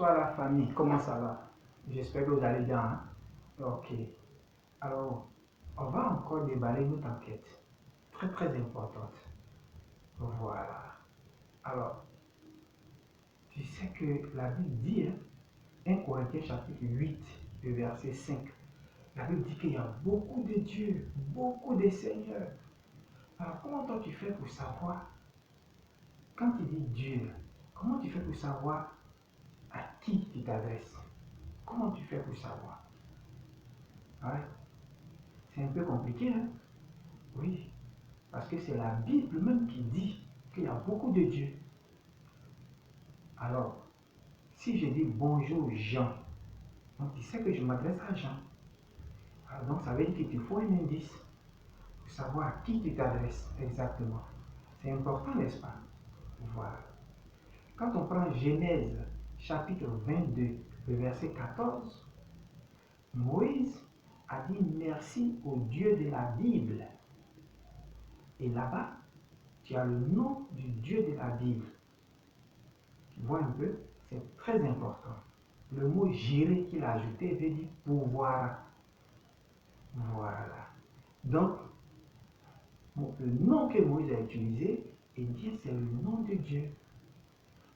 Bonsoir la famille, comment ça va? J'espère que vous allez bien, hein? Ok. Alors, on va encore déballer notre enquête. Très très importante. Voilà. Alors, tu sais que la Bible dit, hein, 1 Corinthiens chapitre 8, le verset 5. La Bible dit qu'il y a beaucoup de dieux, beaucoup de seigneurs. Alors, comment toi tu fais pour savoir, quand tu dis Dieu, comment tu fais pour savoir à qui tu t'adresses? Comment tu fais pour savoir? Ouais. C'est un peu compliqué, hein? Oui, parce que c'est la Bible même qui dit qu'il y a beaucoup de dieux. Alors, si je dis bonjour Jean, donc tu sais que je m'adresse à Jean. Alors, donc ça veut dire qu'il te faut un indice pour savoir à qui tu t'adresses exactement. C'est important, n'est-ce pas? Voilà. Quand on prend Genèse chapitre 22, le verset 14, Moïse a dit merci au Dieu de la Bible. Et là-bas, tu as le nom du Dieu de la Bible. Tu vois un peu, c'est très important. Le mot gérer qu'il a ajouté veut dire pouvoir. Voilà. Donc, le nom que Moïse a utilisé, eh bien, c'est le nom de Dieu.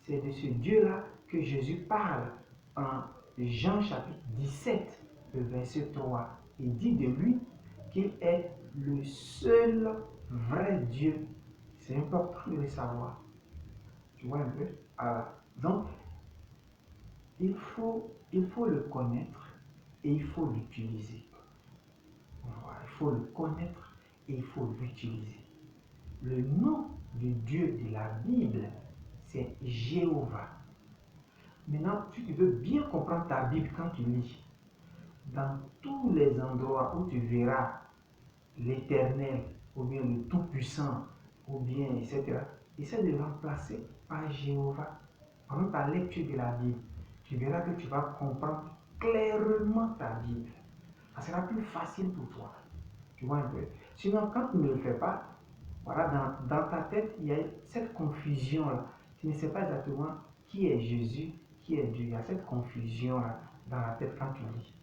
C'est de ce Dieu-là que Jésus parle en Jean chapitre 17, le verset 3. Il dit de lui qu'il est le seul vrai Dieu. C'est important de le savoir. Tu vois un peu? Alors, donc, il faut le connaître et il faut l'utiliser. Voilà, il faut le connaître et il faut l'utiliser. Le nom du Dieu de la Bible, c'est Jéhovah. Maintenant, si tu veux bien comprendre ta Bible quand tu lis, dans tous les endroits où tu verras l'Éternel, ou bien le Tout-Puissant, ou bien, etc., essaie de remplacer par Jéhovah. Pendant ta lecture de la Bible, tu verras que tu vas comprendre clairement ta Bible. Ça sera plus facile pour toi. Tu vois un peu. Sinon, quand tu ne le fais pas, voilà, dans ta tête, il y a cette confusion-là. Tu ne sais pas exactement qui est Jésus, qui est Dieu. Il y a cette confusion-là dans la tête quand tu lis.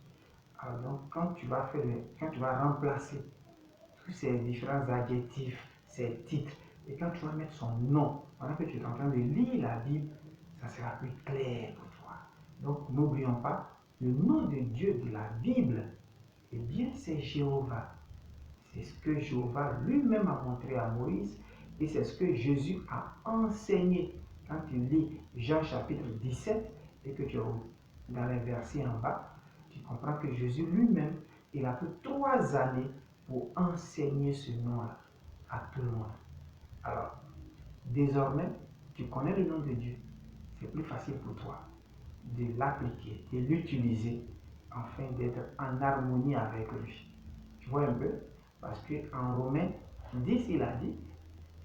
Alors donc, quand tu vas remplacer tous ces différents adjectifs, ces titres, et quand tu vas mettre son nom, pendant que tu es en train de lire la Bible, ça sera plus clair pour toi. Donc, n'oublions pas, le nom de Dieu de la Bible, eh bien, c'est Jéhovah. C'est ce que Jéhovah lui-même a montré à Moïse et c'est ce que Jésus a enseigné. Quand tu lis Jean chapitre 17 et que tu es dans les versets en bas, tu comprends que Jésus lui-même, il a pris 3 années pour enseigner ce nom-là à tout le monde. Alors, désormais, tu connais le nom de Dieu. C'est plus facile pour toi de l'appliquer, de l'utiliser afin d'être en harmonie avec lui. Tu vois un peu? Parce qu'en Romains 10, il a dit,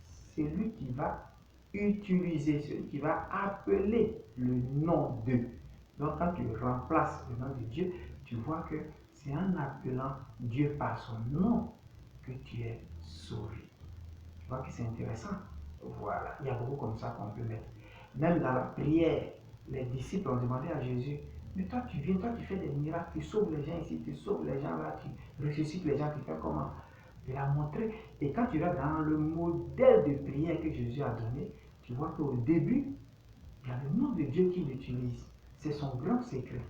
c'est lui qui va utiliser, celui qui va appeler le nom de. Donc quand tu remplaces le nom de Dieu, tu vois que c'est en appelant Dieu par son nom que tu es sauvé. Tu vois que c'est intéressant. Voilà, il y a beaucoup comme ça qu'on peut mettre. Même dans la prière, les disciples ont demandé à Jésus, mais toi tu viens, toi tu fais des miracles, tu sauves les gens ici, tu sauves les gens là, tu ressuscites les gens, tu fais comment? Il a montré. Et quand tu vas dans le modèle de prière que Jésus a donné, tu vois qu'au début, il y a le nom de Dieu qu'il utilise. C'est son grand secret.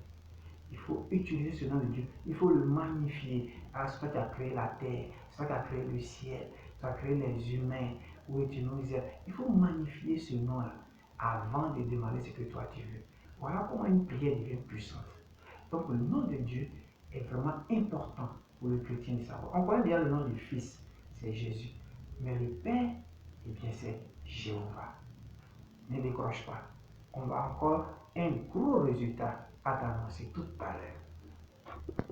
Il faut utiliser ce nom de Dieu. Il faut le magnifier. Ah, c'est toi qui as créé la terre, c'est toi qui as créé le ciel, tu as créé les humains. Où tu nous disais, il faut magnifier ce nom-là avant de demander ce que toi tu veux. Voilà comment une prière devient puissante. Donc le nom de Dieu est vraiment important pour le chrétien de savoir. On connaît déjà le nom du Fils, c'est Jésus. Mais le Père, eh bien c'est Jéhovah. Ne décroche pas. On va encore un gros résultat à t'annoncer tout à l'heure.